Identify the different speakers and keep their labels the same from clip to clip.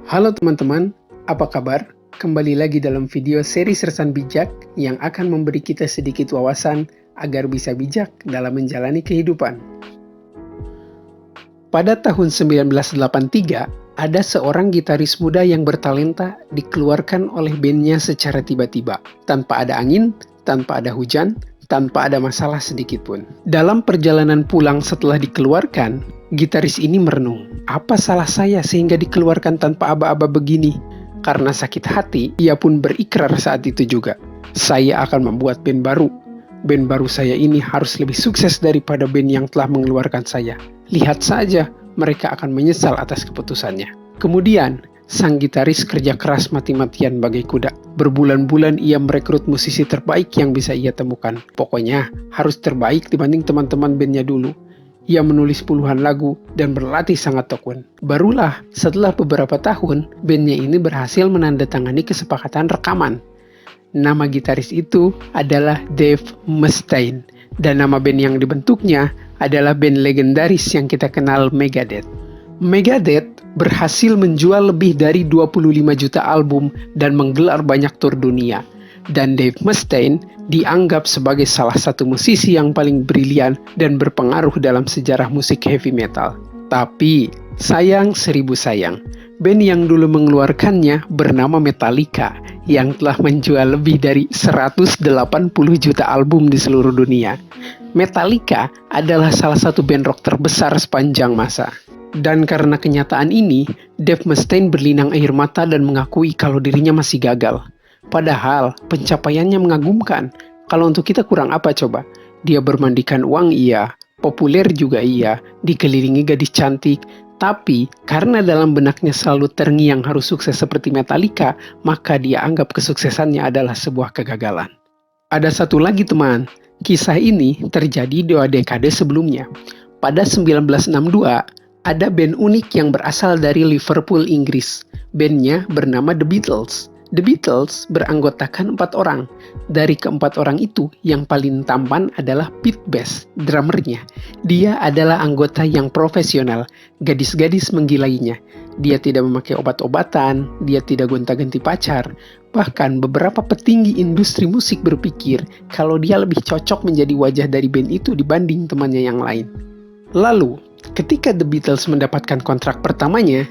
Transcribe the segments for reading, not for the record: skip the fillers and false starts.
Speaker 1: Halo teman-teman, apa kabar? Kembali lagi dalam video seri Sersan Bijak yang akan memberi kita sedikit wawasan agar bisa bijak dalam menjalani kehidupan. Pada tahun 1983, ada seorang gitaris muda yang bertalenta dikeluarkan oleh bandnya secara tiba-tiba, tanpa ada angin, tanpa ada hujan, tanpa ada masalah sedikit pun. Dalam perjalanan pulang setelah dikeluarkan, gitaris ini merenung, apa salah saya sehingga dikeluarkan tanpa aba-aba begini? Karena sakit hati, ia pun berikrar saat itu juga, saya akan membuat band baru. Band baru saya ini harus lebih sukses daripada band yang telah mengeluarkan saya. Lihat saja, mereka akan menyesal atas keputusannya. Kemudian, sang gitaris kerja keras mati-matian bagai kuda. Berbulan-bulan ia merekrut musisi terbaik yang bisa ia temukan. Pokoknya harus terbaik dibanding teman-teman bandnya dulu. Ia menulis puluhan lagu dan berlatih sangat tekun. Barulah setelah beberapa tahun, bandnya ini berhasil menandatangani kesepakatan rekaman. Nama gitaris itu adalah Dave Mustaine. Dan nama band yang dibentuknya adalah band legendaris yang kita kenal, Megadeth. Megadeth berhasil menjual lebih dari 25 juta album dan menggelar banyak tur dunia. Dan Dave Mustaine dianggap sebagai salah satu musisi yang paling brilian dan berpengaruh dalam sejarah musik heavy metal. Tapi, sayang seribu sayang, band yang dulu mengeluarkannya bernama Metallica yang telah menjual lebih dari 180 juta album di seluruh dunia. Metallica adalah salah satu band rock terbesar sepanjang masa. Dan karena kenyataan ini, Dave Mustaine berlinang air mata dan mengakui kalau dirinya masih gagal. Padahal pencapaiannya mengagumkan. Kalau untuk kita kurang apa coba? Dia bermandikan uang iya, populer juga iya, dikelilingi gadis cantik. Tapi karena dalam benaknya selalu terngiang harus sukses seperti Metallica, maka dia anggap kesuksesannya adalah sebuah kegagalan. Ada satu lagi teman, kisah ini terjadi 2 dekade sebelumnya. Pada 1962, ada band unik yang berasal dari Liverpool, Inggris. Bandnya bernama The Beatles. The Beatles beranggotakan 4 orang. Dari keempat orang itu, yang paling tampan adalah Pete Best, drummernya. Dia adalah anggota yang profesional. Gadis-gadis menggilainya. Dia tidak memakai obat-obatan, dia tidak gonta-ganti pacar. Bahkan beberapa petinggi industri musik berpikir kalau dia lebih cocok menjadi wajah dari band itu dibanding temannya yang lain. Lalu, ketika The Beatles mendapatkan kontrak pertamanya,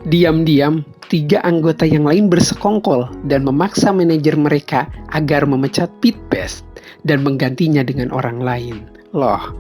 Speaker 1: diam-diam 3 anggota yang lain bersekongkol dan memaksa manajer mereka agar memecat Pete Best dan menggantinya dengan orang lain. Loh,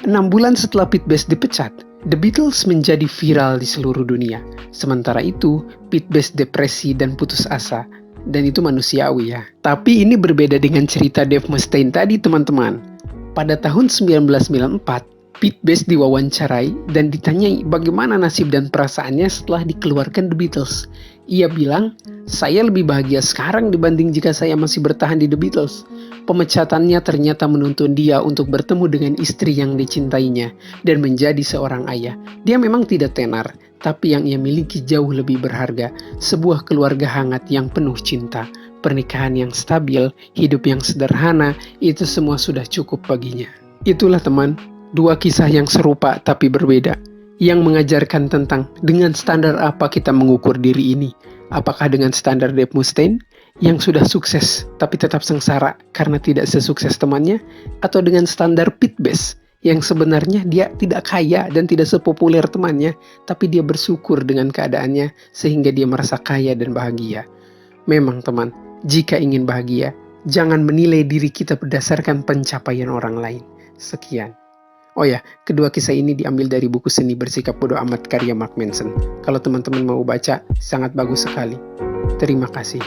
Speaker 1: 6 bulan setelah Pete Best dipecat, The Beatles menjadi viral di seluruh dunia. Sementara itu, Pete Best depresi dan putus asa. Dan itu manusiawi ya. Tapi ini berbeda dengan cerita Dave Mustaine tadi teman-teman. Pada tahun 1994, Pete Best diwawancarai dan ditanyai bagaimana nasib dan perasaannya setelah dikeluarkan The Beatles. Ia bilang, saya lebih bahagia sekarang dibanding jika saya masih bertahan di The Beatles. Pemecatannya ternyata menuntun dia untuk bertemu dengan istri yang dicintainya dan menjadi seorang ayah. Dia memang tidak tenar, tapi yang ia miliki jauh lebih berharga. Sebuah keluarga hangat yang penuh cinta. Pernikahan yang stabil, hidup yang sederhana, itu semua sudah cukup baginya. Itulah teman, 2 kisah yang serupa tapi berbeda, yang mengajarkan tentang dengan standar apa kita mengukur diri ini. Apakah dengan standar Dave Mustaine yang sudah sukses tapi tetap sengsara karena tidak sesukses temannya, atau dengan standar Pete Best yang sebenarnya dia tidak kaya dan tidak sepopuler temannya, tapi dia bersyukur dengan keadaannya sehingga dia merasa kaya dan bahagia. Memang teman, jika ingin bahagia, jangan menilai diri kita berdasarkan pencapaian orang lain. Sekian. Oh ya, kedua kisah ini diambil dari buku Seni Bersikap Bodo Amat karya Mark Manson. Kalau teman-teman mau baca, sangat bagus sekali. Terima kasih.